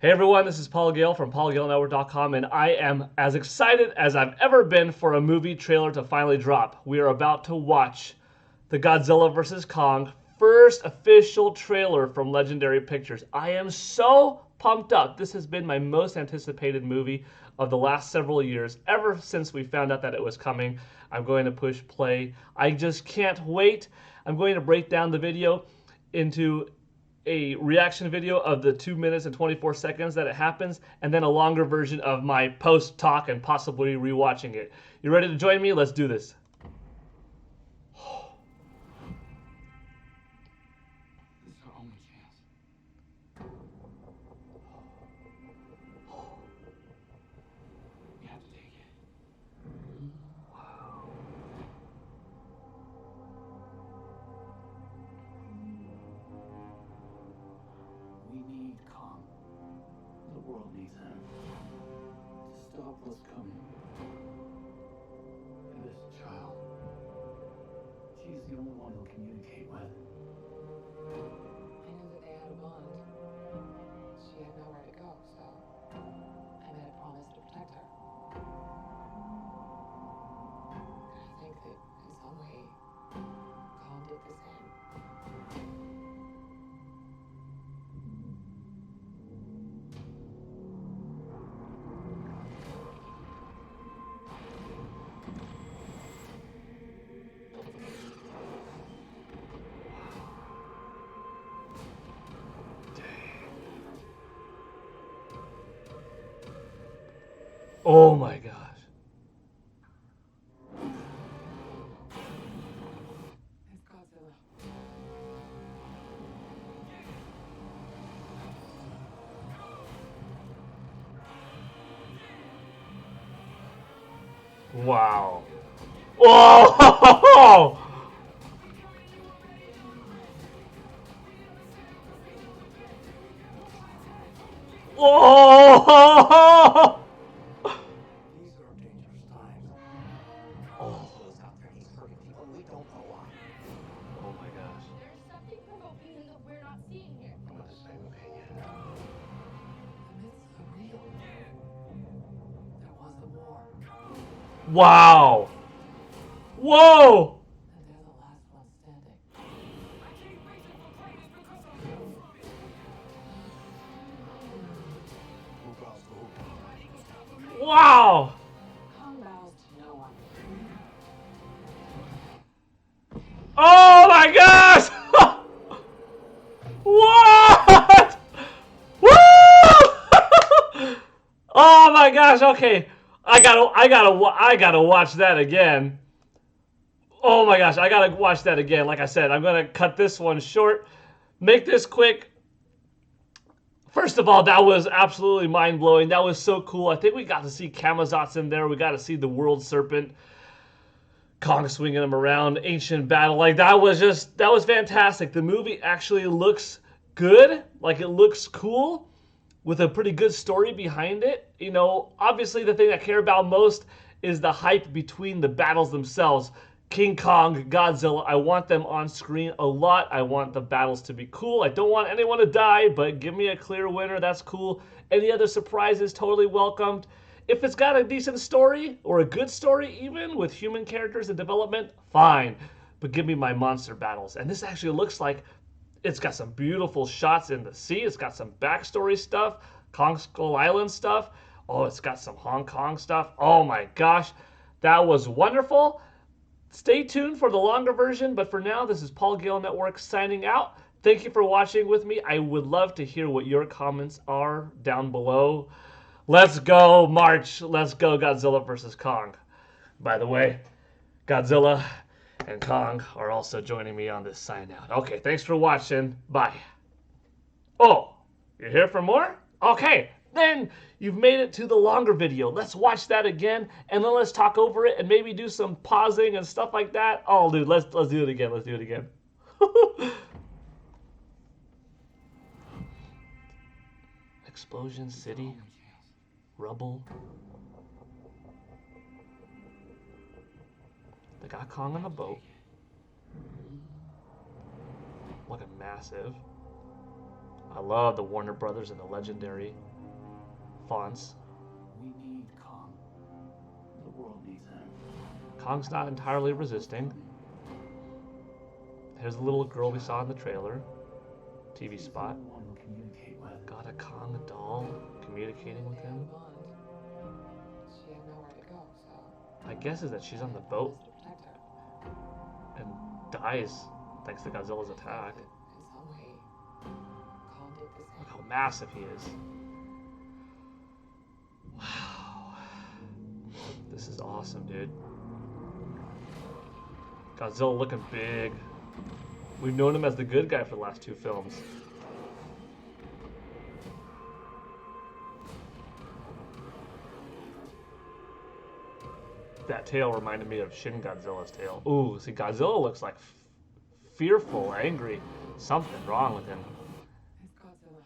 Hey everyone, this is Paul Gale from GaleNetwork.com, and I am as excited as I've ever been for a movie trailer to finally drop. We are about to watch the Godzilla vs. Kong first official trailer from Legendary Pictures. I am so pumped up. This has been my most anticipated movie of the last several years, ever since we found out that it was coming. I'm going to push play. I just can't wait. I'm going to break down the video into a reaction video of the 2 minutes and 24 seconds that it happens, and then a longer version of my post talk and possibly rewatching it. You ready to join me? Let's do this. This is our only chance. We have to take it. We need Kong. The world needs him to stop what's coming. And this child, she's the only one he'll communicate with. I knew that they had a bond. She had nowhere to go, so I made a promise to protect her. And I think that in some way, Kong did the same. Oh my gosh. It's Godzilla. Wow. Whoa! Whoa! These are dangerous times. Oh, Godzilla's out there. He's hurting people, and we don't know why. oh my gosh. There's something provoking that we're not seeing here. I'm of the same opinion. The myths are real. There was a war, Wow. Whoa! and they're the last ones standing. Who bows to who? Wow! Kong bows to no one. Oh my gosh! What? Woo! Oh my gosh! Okay, I gotta watch that again. Oh my gosh, I gotta watch that again. Like I said, I'm gonna cut this one short, make this quick. First of all, that was absolutely mind-blowing. That was so cool. I think we got to see Kamazot's in there. We got to see the World Serpent. Kong swinging him around, ancient battle. Like, that was fantastic. The movie actually looks good. Like, it looks cool with a pretty good story behind it. You know, obviously the thing I care about most is the hype between the battles themselves. King Kong, Godzilla, I want them on screen a lot. I want the battles to be cool. I don't want anyone to die, but give me a clear winner. That's cool. Any other surprises, totally welcomed. If it's got a decent story, or a good story even, with human characters and development, fine. But give me my monster battles. And this actually looks like it's got some beautiful shots in the sea. It's got some backstory stuff, Kong Skull Island stuff. Oh, it's got some Hong Kong stuff. Oh my gosh, that was wonderful. Stay tuned for the longer version, but for now, this is Paul Gale Network signing out. Thank you for watching with me. I would love to hear what your comments are down below. Let's go, March. Let's go, Godzilla versus Kong. By the way, Godzilla and Kong are also joining me on this sign out. Okay, thanks for watching. Bye. Oh, you're here for more? Okay, then you've made it to the longer video. Let's watch that again, and then let's talk over it and maybe do some pausing and stuff like that. Oh, dude, let's do it again. Let's do it again. Explosion City, Only chance. rubble. They got Kong on a boat. Looking massive. I love the Warner Brothers and the legendary fonts. We need Kong. The world needs him. Kong's not entirely resisting. Here's the little girl we saw in the trailer. TV spot. He's the one to communicate with. Got a Kong doll communicating with They had him. a bond. She had nowhere to go, so My guess is that she's on the I boat promised to protect her. and dies thanks to Godzilla's attack. In some way, Kong did the Look same. how massive he is. Wow. This is awesome, dude. Godzilla looking big. We've known him as the good guy for the last 2 films. That tail reminded me of Shin Godzilla's tail. Ooh, see, Godzilla looks like fearful, angry. Something wrong with him. It's Godzilla.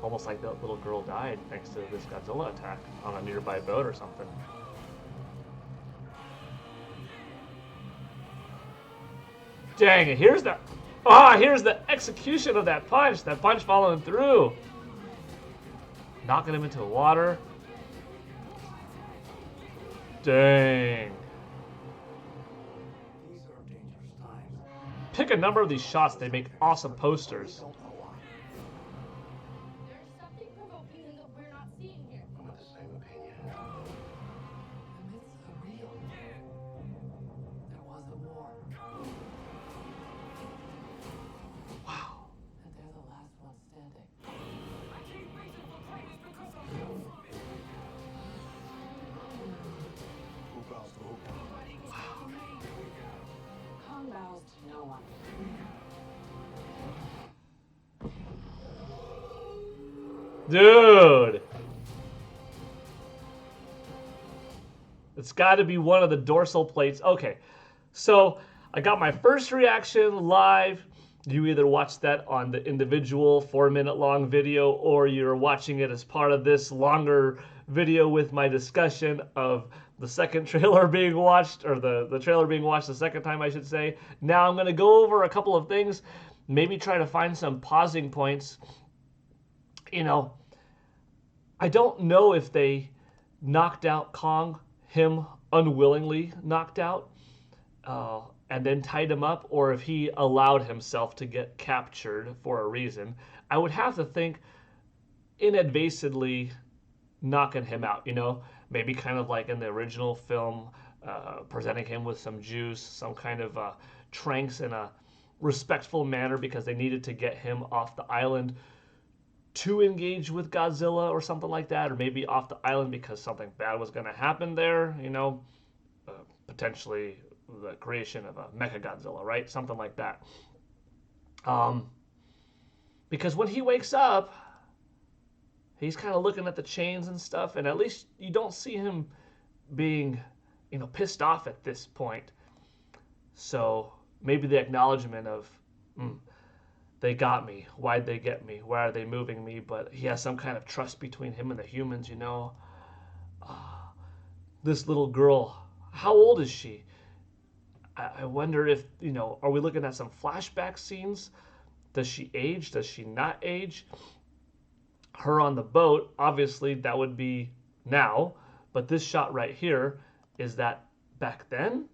Almost like that little girl died thanks to this Godzilla attack on a nearby boat or something. Dang it, here's the execution of that punch. That punch following through. Knocking him into the water. Dang. These are dangerous times. Pick a number of these shots, they make awesome posters. Don't know why. There's something provoking in that we're not seeing here. I'm of the same opinion. The myths are real. There was a war, Wow. and they're the last ones standing. Who bows to who? Kong bows to no one. Dude! It's got to be one of the dorsal plates. Okay, so I got my first reaction live. You either watch that on the individual 4-minute long video or you're watching it as part of this longer video with my discussion of the second trailer being watched, or the trailer being watched the second time, I should say. Now I'm going to go over a couple of things, maybe try to find some pausing points. You know, I don't know if they knocked out Kong, him unwillingly knocked out, and then tied him up, or if he allowed himself to get captured for a reason. I would have to think inadvertently knocking him out, you know, maybe kind of like in the original film, presenting him with some juice, some kind of tranks in a respectful manner because they needed to get him off the island to engage with Godzilla or something like that, or maybe off the island because something bad was going to happen there, you know, potentially the creation of a Mechagodzilla, right? Something like that. Because when he wakes up, he's kind of looking at the chains and stuff, and at least you don't see him being, you know, pissed off at this point. So maybe the acknowledgement of, they got me. Why'd they get me? Why are they moving me? But he has some kind of trust between him and the humans, you know. This little girl, how old is she? I wonder if, you know, are we looking at some flashback scenes? Does she age? Does she not age? Her on the boat, obviously that would be now, but this shot right here, is that back then?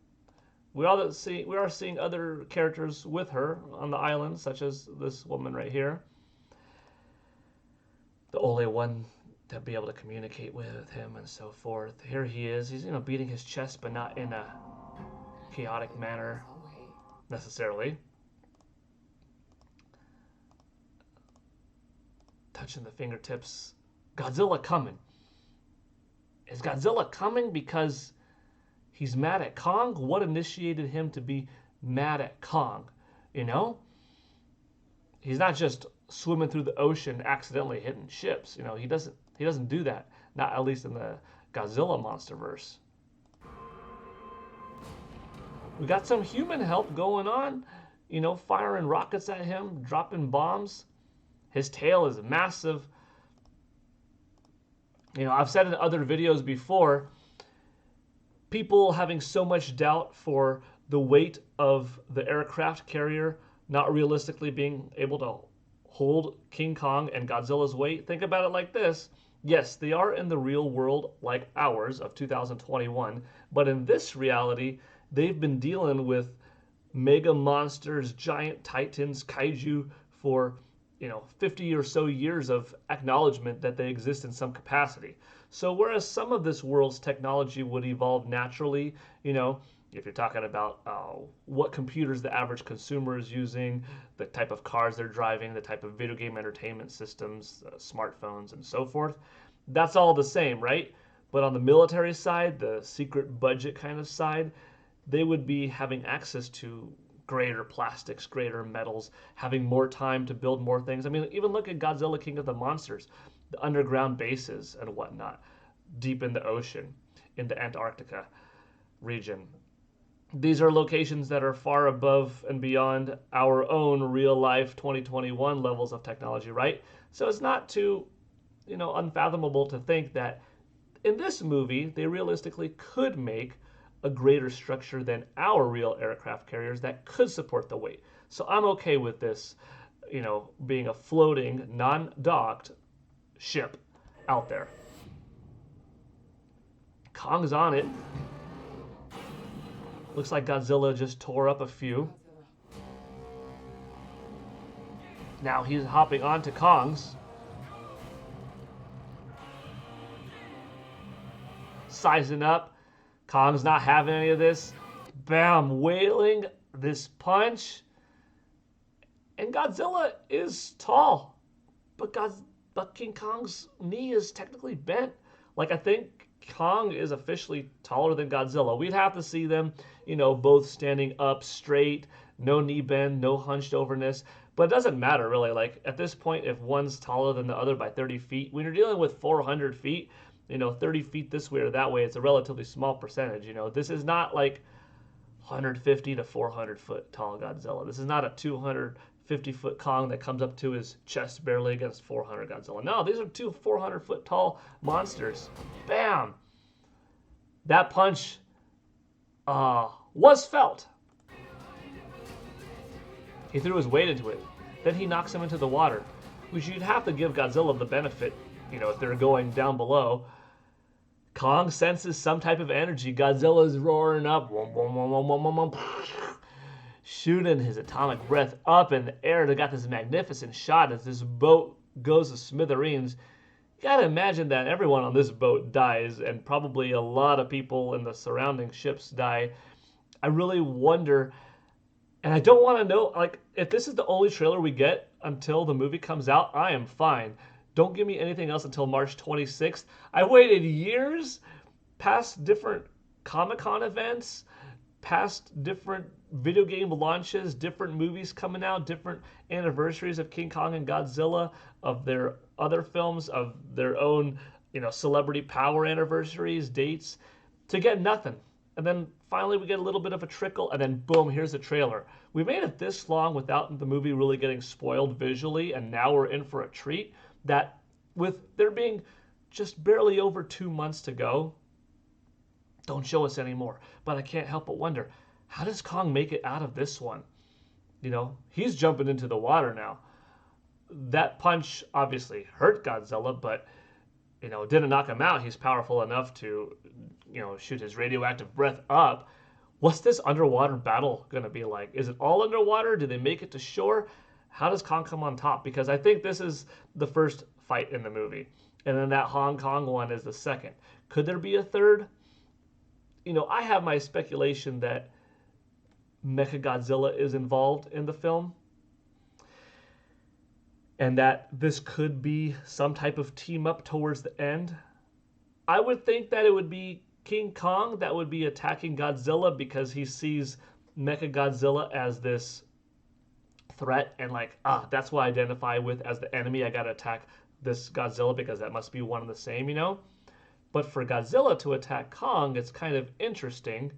We are seeing other characters with her on the island, such as this woman right here. The only one to be able to communicate with him and so forth. Here he is. He's, you know, beating his chest, but not in a chaotic manner Some way. necessarily. Touching the fingertips. Godzilla coming. Is Godzilla coming because he's mad at Kong? What initiated him to be mad at Kong? You know? He's not just swimming through the ocean accidentally hitting ships. You know, he doesn't do that. Not at least in the Godzilla monsterverse. We got some human help going on. You know, firing rockets at him, dropping bombs. His tail is massive. You know, I've said in other videos before, people having so much doubt for the weight of the aircraft carrier not realistically being able to hold King Kong and Godzilla's weight? Think about it like this. Yes, they are in the real world like ours of 2021, but in this reality, they've been dealing with mega monsters, giant titans, kaiju for 50 or so years of acknowledgement that they exist in some capacity. So whereas some of this world's technology would evolve naturally, if you're talking about what computers the average consumer is using, the type of cars they're driving, the type of video game entertainment systems, smartphones, and so forth, that's all the same, right? But on the military side, the secret budget kind of side, they would be having access to greater plastics, greater metals, having more time to build more things. I mean, even look at Godzilla King of the Monsters, the underground bases and whatnot, deep in the ocean, in the Antarctica region. These are locations that are far above and beyond our own real life 2021 levels of technology, right? So it's not too, unfathomable to think that in this movie, they realistically could make a greater structure than our real aircraft carriers that could support the weight. So I'm okay with this, being a floating, non-docked ship out there. Kong's on it. Looks like Godzilla just tore up a few. Now he's hopping onto Kong's. Sizing up. Kong's not having any of this. Bam, wailing this punch. And Godzilla is tall. But King Kong's knee is technically bent. Like, I think Kong is officially taller than Godzilla. We'd have to see them, both standing up straight, no knee bend, no hunched overness. But it doesn't matter, really. Like, at this point, if one's taller than the other by 30 feet, when you're dealing with 400 feet, 30 feet this way or that way, it's a relatively small percentage. This is not like 150 to 400 foot tall Godzilla. This is not a 250 foot Kong that comes up to his chest barely against 400 Godzilla. No, these are two 400 foot tall monsters. Bam! That punch was felt. He threw his weight into it. Then he knocks him into the water, which you'd have to give Godzilla the benefit, if they're going down below. Kong senses some type of energy. Godzilla's roaring up, shooting his atomic breath up in the air. They got this magnificent shot as this boat goes to smithereens. You gotta imagine that everyone on this boat dies, and probably a lot of people in the surrounding ships die. I really wonder, and I don't want to know, like, if this is the only trailer we get until the movie comes out, I am fine. Don't give me anything else until March 26th. I waited years past different Comic-Con events, past different video game launches, different movies coming out, different anniversaries of King Kong and Godzilla, of their other films, of their own, celebrity power anniversaries, dates, to get nothing. And then finally we get a little bit of a trickle, and then boom, here's the trailer. We made it this long without the movie really getting spoiled visually, and now we're in for a treat. That with there being just barely over 2 months to go, don't show us anymore. But I can't help but wonder, how does Kong make it out of this one? He's jumping into the water now. That punch obviously hurt Godzilla, but, didn't knock him out. He's powerful enough to, shoot his radioactive breath up. What's this underwater battle going to be like? Is it all underwater? Do they make it to shore? How does Kong come on top? Because I think this is the first fight in the movie. And then that Hong Kong one is the second. Could there be a third? I have my speculation that Mechagodzilla is involved in the film. And that this could be some type of team up towards the end. I would think that it would be King Kong that would be attacking Godzilla because he sees Mechagodzilla as this threat, and that's what I identify with as the enemy. I gotta attack this Godzilla because that must be one and the same, But for Godzilla to attack Kong, it's kind of interesting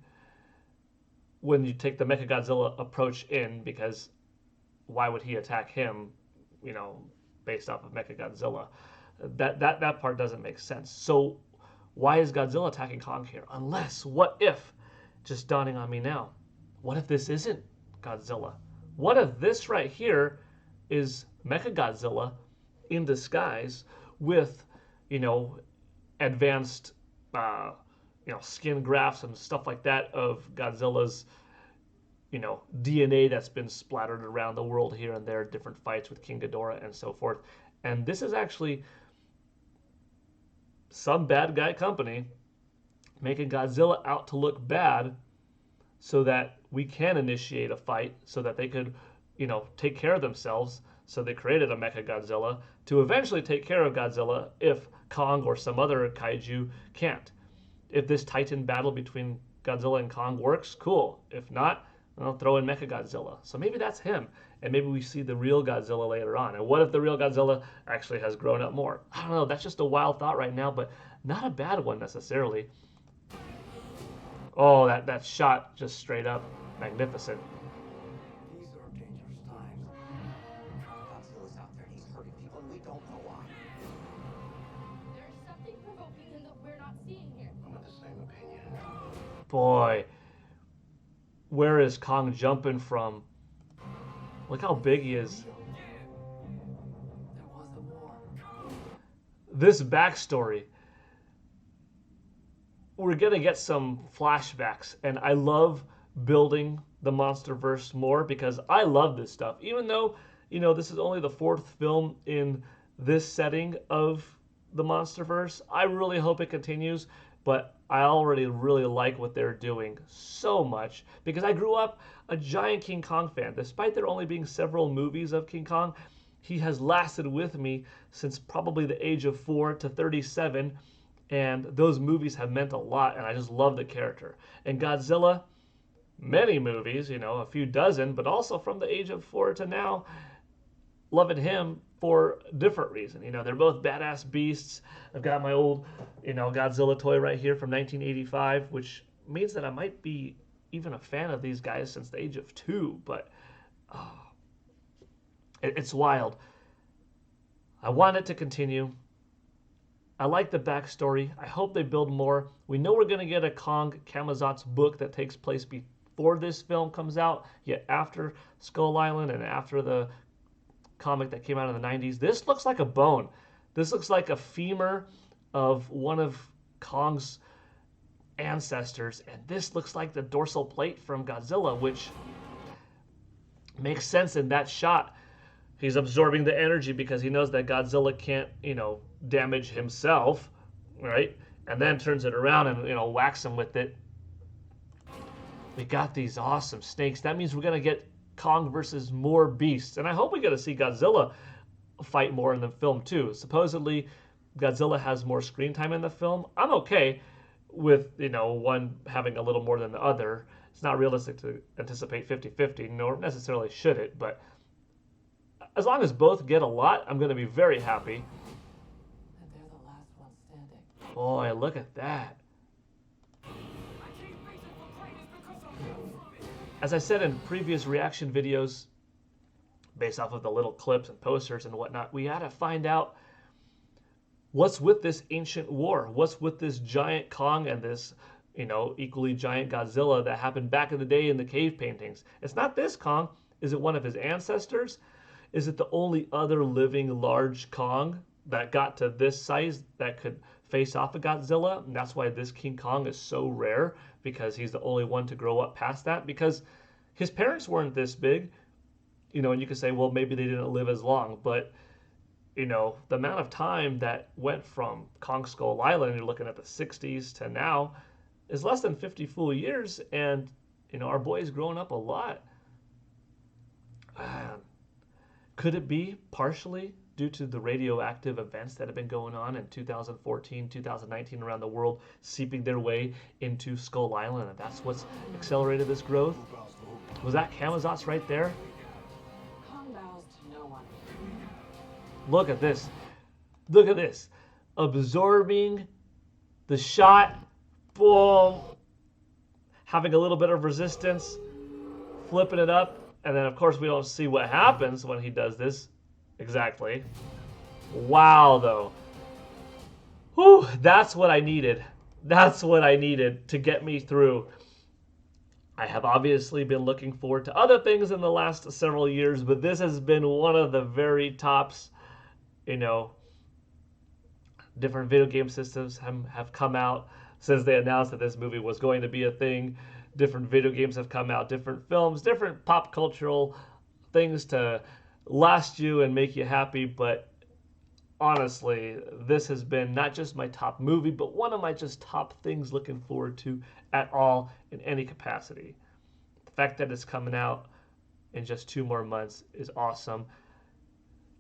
when you take the Mechagodzilla approach in, because why would he attack him, based off of Mechagodzilla? That part doesn't make sense. So why is Godzilla attacking Kong here? Unless, what if, just dawning on me now, what if this isn't Godzilla? What if this right here is Mechagodzilla in disguise with, you know, advanced, skin grafts and stuff like that of Godzilla's, DNA that's been splattered around the world here and there, different fights with King Ghidorah and so forth. And this is actually some bad guy company making Godzilla out to look bad so that we can initiate a fight so that they could, take care of themselves. So they created a Mecha Godzilla to eventually take care of Godzilla if Kong or some other kaiju can't. If this Titan battle between Godzilla and Kong works, cool. If not, I'll throw in Mecha Godzilla. So maybe that's him, and maybe we see the real Godzilla later on. And what if the real Godzilla actually has grown up more? I don't know. That's just a wild thought right now, but not a bad one necessarily. Oh, that shot just straight up magnificent. These are dangerous times. Godzilla's out there and he's hurting people and we don't know why. There's something provoking that we're not seeing here. I'm of the same opinion. Boy, where is Kong jumping from? Look how big he is. There was a war. This backstory, we're going to get some flashbacks, and I love building the MonsterVerse more because I love this stuff. Even though, this is only the 4th film in this setting of the MonsterVerse, I really hope it continues, but I already really like what they're doing so much because I grew up a giant King Kong fan. Despite there only being several movies of King Kong, he has lasted with me since probably the age of 4 to 37, and those movies have meant a lot, and I just love the character. And Godzilla, many movies, a few dozen, but also from the age of 4 to now, loving him for a different reason. They're both badass beasts. I've got my old, Godzilla toy right here from 1985, which means that I might be even a fan of these guys since the age of 2, but it's wild. I want it to continue. I like the backstory. I hope they build more. We know we're going to get a Kong Camazotz book that takes place before this film comes out, yet after Skull Island and after the comic that came out in the 90s. This looks like a bone. This looks like a femur of one of Kong's ancestors, and this looks like the dorsal plate from Godzilla, which makes sense in that shot. He's absorbing the energy because he knows that Godzilla can't, damage himself, right? And then turns it around and, whacks him with it. We got these awesome snakes. That means we're going to get Kong versus more beasts. And I hope we get to see Godzilla fight more in the film too. Supposedly, Godzilla has more screen time in the film. I'm okay with, one having a little more than the other. It's not realistic to anticipate 50-50, nor necessarily should it, but as long as both get a lot, I'm going to be very happy. And they're the last one standing. Boy, look at that. As I said in previous reaction videos, based off of the little clips and posters and whatnot, we had to find out what's with this ancient war. What's with this giant Kong and this, equally giant Godzilla that happened back in the day in the cave paintings. It's not this Kong. Is it one of his ancestors? Is it the only other living large Kong that got to this size that could face off a Godzilla? And that's why this King Kong is so rare, because he's the only one to grow up past that, because his parents weren't this big, and you could say, well, maybe they didn't live as long, but, the amount of time that went from Kong Skull Island, you're looking at the 60s to now, is less than 50 full years, and, our boy's grown up a lot. Could it be partially due to the radioactive events that have been going on in 2014, 2019 around the world, seeping their way into Skull Island, and that's what's accelerated this growth? Was that Camazotz right there? Kong bows to no one. Look at this. Look at this. Absorbing the shot. Boom. Having a little bit of resistance. Flipping it up. And then, of course, we don't see what happens when he does this. Exactly. Wow, though. Whew, that's what I needed. That's what I needed to get me through. I have obviously been looking forward to other things in the last several years, but this has been one of the very tops. You know, different video game systems have come out since they announced that this movie was going to be a thing. Different video games have come out, different films, different pop cultural things to last you and make you happy. But honestly, this has been not just my top movie, but one of my just top things looking forward to at all in any capacity. The fact that it's coming out in just 2 more months is awesome.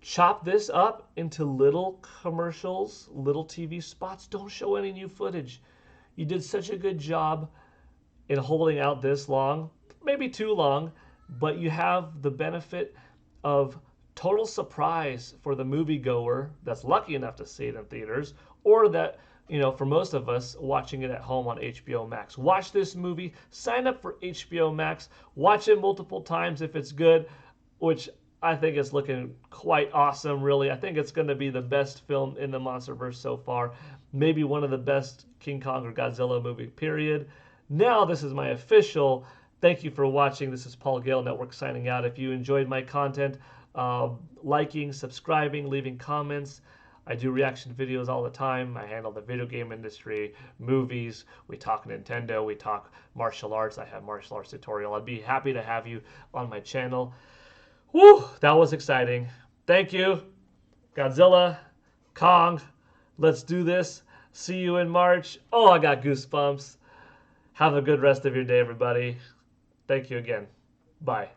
Chop this up into little commercials, little TV spots. Don't show any new footage. You did such a good job in holding out this long, maybe too long, but you have the benefit of total surprise for the moviegoer that's lucky enough to see it in theaters, or that, for most of us watching it at home on HBO Max. Watch this movie, sign up for HBO Max, watch it multiple times if it's good, which I think it's looking quite awesome, really. I think it's going to be the best film in the MonsterVerse so far. Maybe one of the best King Kong or Godzilla movie, period. Now, this is my official. Thank you for watching. This is Paul GaleNetwork signing out. If you enjoyed my content, liking, subscribing, leaving comments. I do reaction videos all the time. I handle the video game industry, movies. We talk Nintendo. We talk martial arts. I have martial arts tutorial. I'd be happy to have you on my channel. Woo, that was exciting. Thank you. Godzilla, Kong, let's do this. See you in March. Oh, I got goosebumps. Have a good rest of your day, everybody. Thank you again. Bye.